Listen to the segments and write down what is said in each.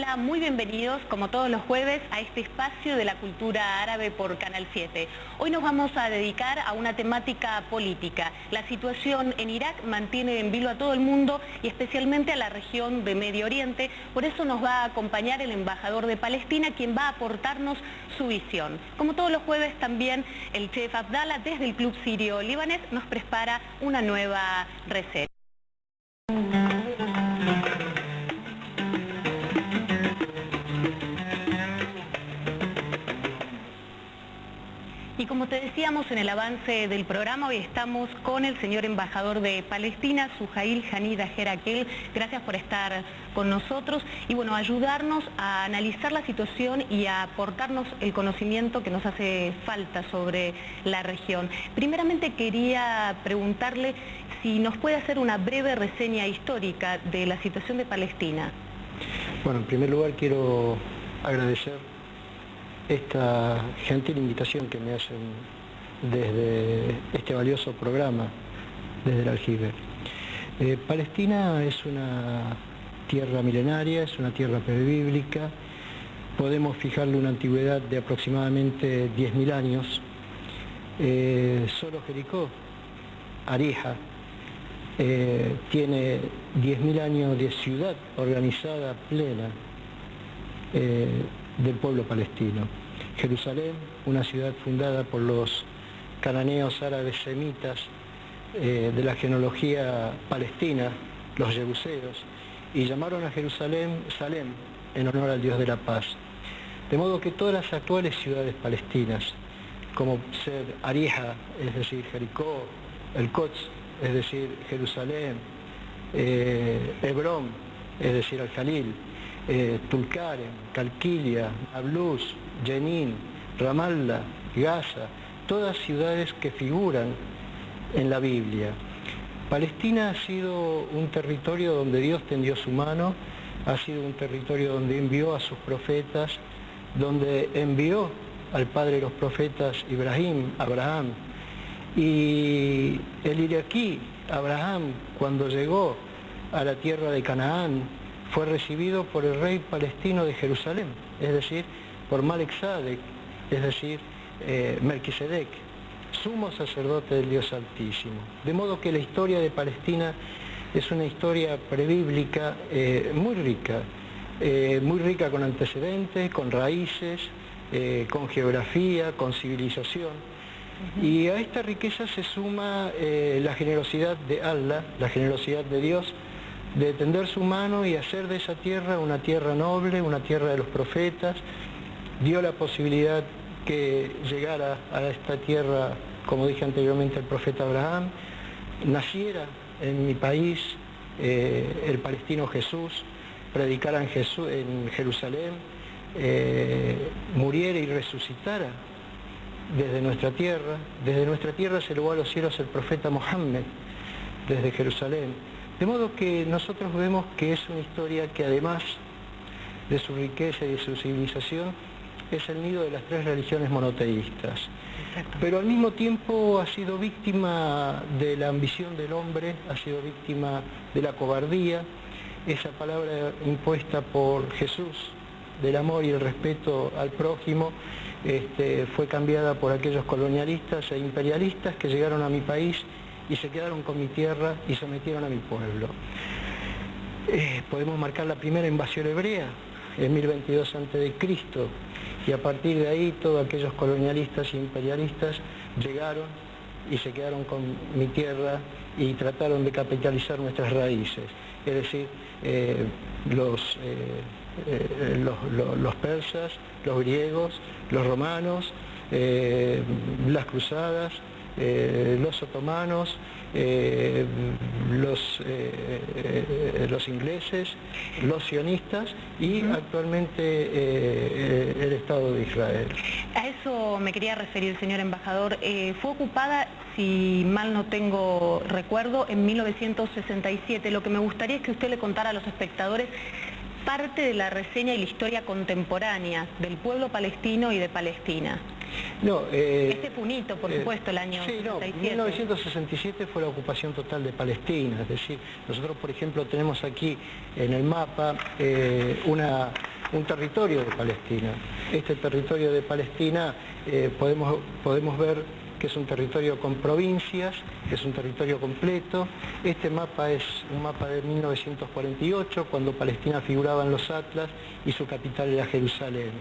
Hola, muy bienvenidos, como todos los jueves, a este espacio de la cultura árabe por Canal 7. Hoy nos vamos a dedicar a una temática política. La situación en Irak mantiene en vilo a todo el mundo y especialmente a la región de Medio Oriente. Por eso nos va a acompañar el embajador de Palestina, quien va a aportarnos su visión. Como todos los jueves, también el chef Abdallah, desde el Club Sirio Libanés, nos prepara una nueva receta. Y como te decíamos en el avance del programa, hoy estamos con el señor embajador de Palestina, Suhail Hanida Herakel. Gracias por estar con nosotros y bueno, ayudarnos a analizar la situación y a aportarnos el conocimiento que nos hace falta sobre la región. Primeramente quería preguntarle si nos puede hacer una breve reseña histórica de la situación de Palestina. Bueno, en primer lugar quiero agradecer esta gentil invitación que me hacen desde este valioso programa, desde el aljibe. Palestina es una tierra milenaria, es una tierra prebíblica. Podemos fijarle una antigüedad de aproximadamente 10.000 años. Solo Jericó, Arija, tiene 10.000 años de ciudad organizada plena del pueblo palestino. Jerusalén, una ciudad fundada por los cananeos árabes semitas de la genealogía palestina, los jebuseos, y llamaron a Jerusalén Salem, en honor al Dios de la paz. De modo que todas las actuales ciudades palestinas, como ser Arija, es decir, Jericó, el Quds, es decir, Jerusalén, Hebrón, es decir, Al-Jalil, Tulkarem, Calquilia, Nablus, Jenin, Ramallah, Gaza, todas ciudades que figuran en la Biblia. Palestina ha sido un territorio donde Dios tendió su mano, ha sido un territorio donde envió a sus profetas, donde envió al padre de los profetas Abraham, y el iraquí Abraham, cuando llegó a la tierra de Canaán, fue recibido por el rey palestino de Jerusalén, es decir, por Malek Sadek, es decir, Melquisedec, sumo sacerdote del Dios Altísimo. De modo que la historia de Palestina es una historia prebíblica muy rica con antecedentes, con raíces, con geografía, con civilización. Y a esta riqueza se suma la generosidad de Allah, la generosidad de Dios, de tender su mano y hacer de esa tierra una tierra noble, una tierra de los profetas. Dio la posibilidad que llegara a esta tierra, como dije anteriormente, el profeta Abraham, naciera en mi país el palestino Jesús, predicara en Jerusalén, muriera y resucitara desde nuestra tierra. Desde nuestra tierra se elevó a los cielos el profeta Mohammed, desde Jerusalén. De modo que nosotros vemos que es una historia que además de su riqueza y de su civilización, es el nido de las tres religiones monoteístas. Pero al mismo tiempo ha sido víctima de la ambición del hombre, ha sido víctima de la cobardía, esa palabra impuesta por Jesús, del amor y el respeto al prójimo, fue cambiada por aquellos colonialistas e imperialistas que llegaron a mi país y se quedaron con mi tierra y sometieron a mi pueblo. Podemos marcar la primera invasión hebrea en 1022 a.C., y a partir de ahí todos aquellos colonialistas e imperialistas llegaron y se quedaron con mi tierra y trataron de capitalizar nuestras raíces, es decir, los persas, los griegos, los romanos, las cruzadas, los otomanos, los ingleses, los sionistas y actualmente el Estado de Israel. A eso me quería referir, señor embajador. Fue ocupada, si mal no tengo recuerdo, en 1967. Lo que me gustaría es que usted le contara a los espectadores parte de la reseña y la historia contemporánea del pueblo palestino y de Palestina. No, este fue un hito, por supuesto, el año 67. 1967 fue la ocupación total de Palestina, es decir, nosotros, por ejemplo, tenemos aquí en el mapa una un territorio de Palestina. Este territorio de Palestina podemos ver que es un territorio con provincias, que es un territorio completo. Este mapa es un mapa de 1948, cuando Palestina figuraba en los atlas y su capital era Jerusalén.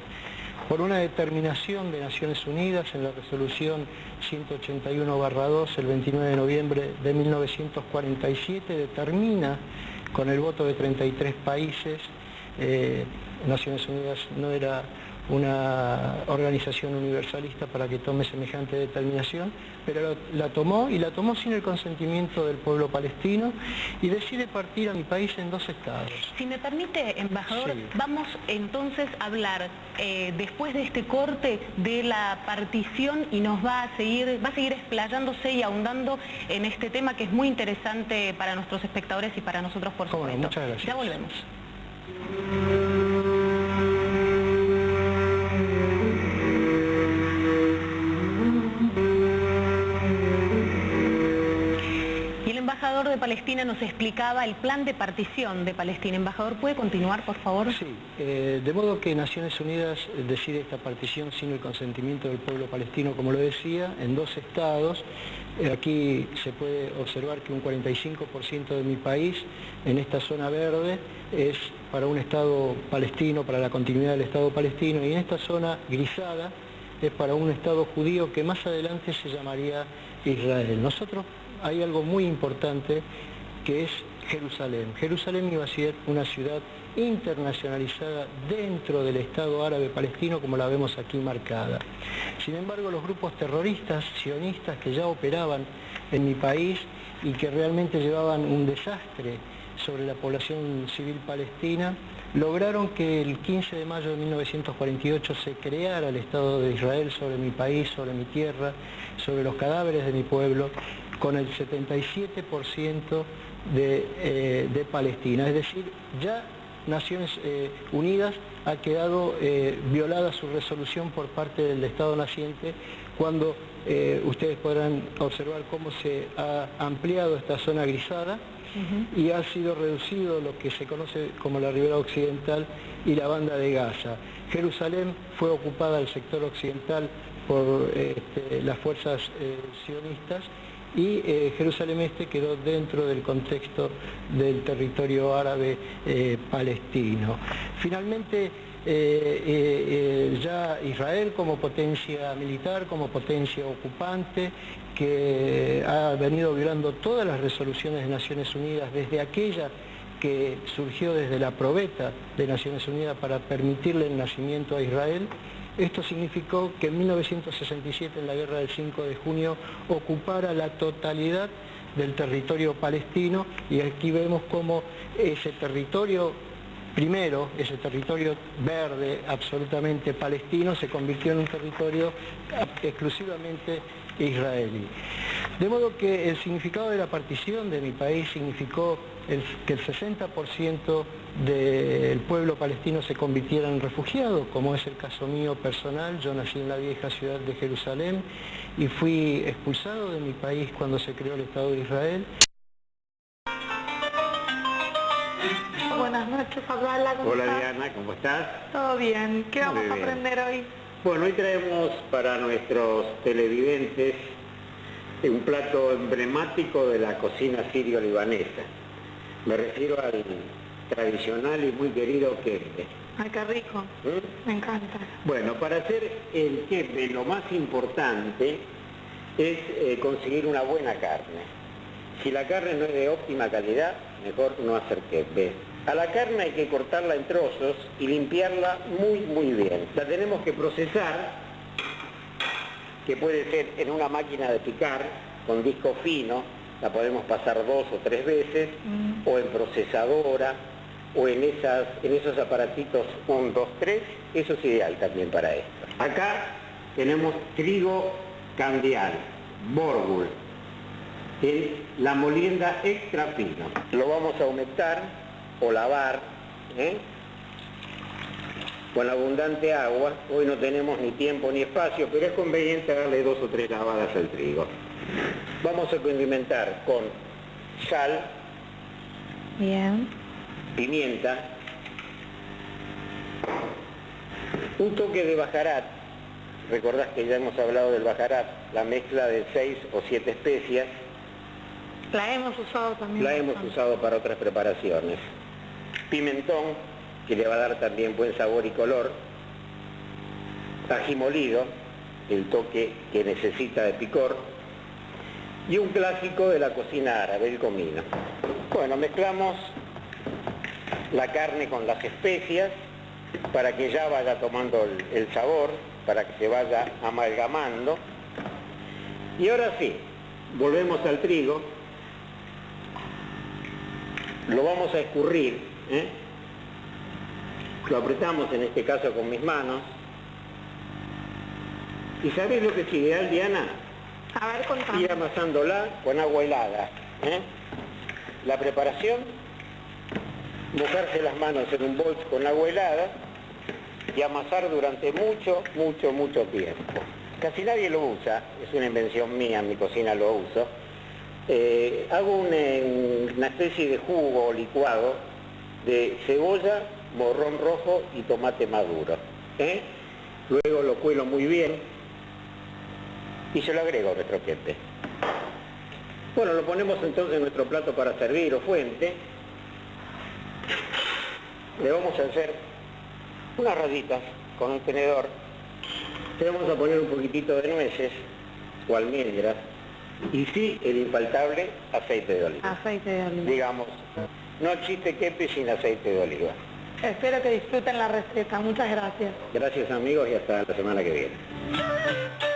Por una determinación de Naciones Unidas en la resolución 181/2, el 29 de noviembre de 1947, determina con el voto de 33 países, Naciones Unidas no era una organización universalista para que tome semejante determinación, pero la tomó, y la tomó sin el consentimiento del pueblo palestino, y decide partir a mi país en 2 estados. Si me permite, embajador, sí. Vamos entonces a hablar después de este corte de la partición, y va a seguir explayándose y ahondando en este tema que es muy interesante para nuestros espectadores y para nosotros, por supuesto. Bueno, muchas gracias. Ya volvemos. El embajador de Palestina nos explicaba el plan de partición de Palestina. Embajador, ¿puede continuar, por favor? Sí, de modo que Naciones Unidas decide esta partición sin el consentimiento del pueblo palestino, como lo decía, en 2 estados. Aquí se puede observar que un 45% de mi país, en esta zona verde, es para un Estado palestino, para la continuidad del Estado palestino, y en esta zona grisada es para un Estado judío que más adelante se llamaría Israel. Hay algo muy importante que es Jerusalén. Jerusalén iba a ser una ciudad internacionalizada dentro del Estado árabe palestino, como la vemos aquí marcada. Sin embargo, los grupos terroristas sionistas que ya operaban en mi país y que realmente llevaban un desastre sobre la población civil palestina, lograron que el 15 de mayo de 1948 se creara el Estado de Israel sobre mi país, sobre mi tierra, sobre los cadáveres de mi pueblo, con el 77% de Palestina. Es decir, ya Naciones Unidas ha quedado violada su resolución por parte del Estado naciente, cuando ustedes podrán observar cómo se ha ampliado esta zona grisada y ha sido reducido lo que se conoce como la ribera occidental y la banda de Gaza. Jerusalén fue ocupada, el sector occidental, por las fuerzas sionistas, y Jerusalén Este quedó dentro del contexto del territorio árabe palestino. Finalmente, ya Israel, como potencia militar, como potencia ocupante, que ha venido violando todas las resoluciones de Naciones Unidas, desde aquella que surgió desde la probeta de Naciones Unidas para permitirle el nacimiento a Israel. Esto significó que en 1967, en la guerra del 5 de junio, ocupara la totalidad del territorio palestino, y aquí vemos cómo ese territorio, primero, ese territorio verde, absolutamente palestino, se convirtió en un territorio exclusivamente israelí. De modo que el significado de la partición de mi país significó que el 60% del pueblo palestino se convirtiera en refugiado, como es el caso mío personal. Yo nací en la vieja ciudad de Jerusalén y fui expulsado de mi país cuando se creó el Estado de Israel. Buenas noches, Abdala. Hola Diana, ¿cómo estás? Todo bien. ¿Qué vamos a aprender hoy? Bueno, hoy traemos para nuestros televidentes un plato emblemático de la cocina sirio-libanesa. Me refiero al tradicional y muy querido kebbe. Ay, qué rico. Me encanta. Bueno, para hacer el kebbe lo más importante es conseguir una buena carne. Si la carne no es de óptima calidad, mejor no hacer kebbe. A la carne hay que cortarla en trozos y limpiarla muy bien. La tenemos que procesar, que puede ser en una máquina de picar con disco fino, la podemos pasar 2 o 3 veces, o en procesadora, o en esos aparatitos 1, 2, 3, eso es ideal también para esto. Acá tenemos trigo candial, borbul, la molienda extra fino. Lo vamos a humectar o lavar con abundante agua. Hoy no tenemos ni tiempo ni espacio, pero es conveniente darle 2 o 3 lavadas al trigo. Vamos a condimentar con sal, bien, pimienta, Un toque de baharat, recordás que ya hemos hablado del baharat, la mezcla de 6 o 7 especias. La hemos usado también. La hemos usado para otras preparaciones. Pimentón, que le va a dar también buen sabor y color. Ají molido, el toque que necesita de picor. Y un clásico de la cocina árabe, el comino. Bueno, mezclamos la carne con las especias para que ya vaya tomando el sabor, para que se vaya amalgamando. Y ahora sí, volvemos al trigo. Lo vamos a escurrir, ¿eh? Lo apretamos en este caso con mis manos. ¿Y sabés lo que es ideal, Diana? A ver, contame. Ir amasándola con agua helada, ¿eh? La preparación, mojarse las manos en un bol con agua helada y amasar durante mucho tiempo. Casi nadie lo usa, es una invención mía, en mi cocina lo uso. Hago una especie de jugo o licuado de cebolla, morrón rojo y tomate maduro, ¿eh? Luego lo cuelo muy bien y se lo agrego a nuestro quepe. Bueno, lo ponemos entonces en nuestro plato para servir o fuente. Le vamos a hacer unas rayitas con un tenedor. Le vamos a poner un poquitito de nueces o almendras. Y sí, el infaltable, aceite de oliva. Aceite de oliva. Digamos, no existe quepe sin aceite de oliva. Espero que disfruten la receta. Muchas gracias. Gracias amigos y hasta la semana que viene.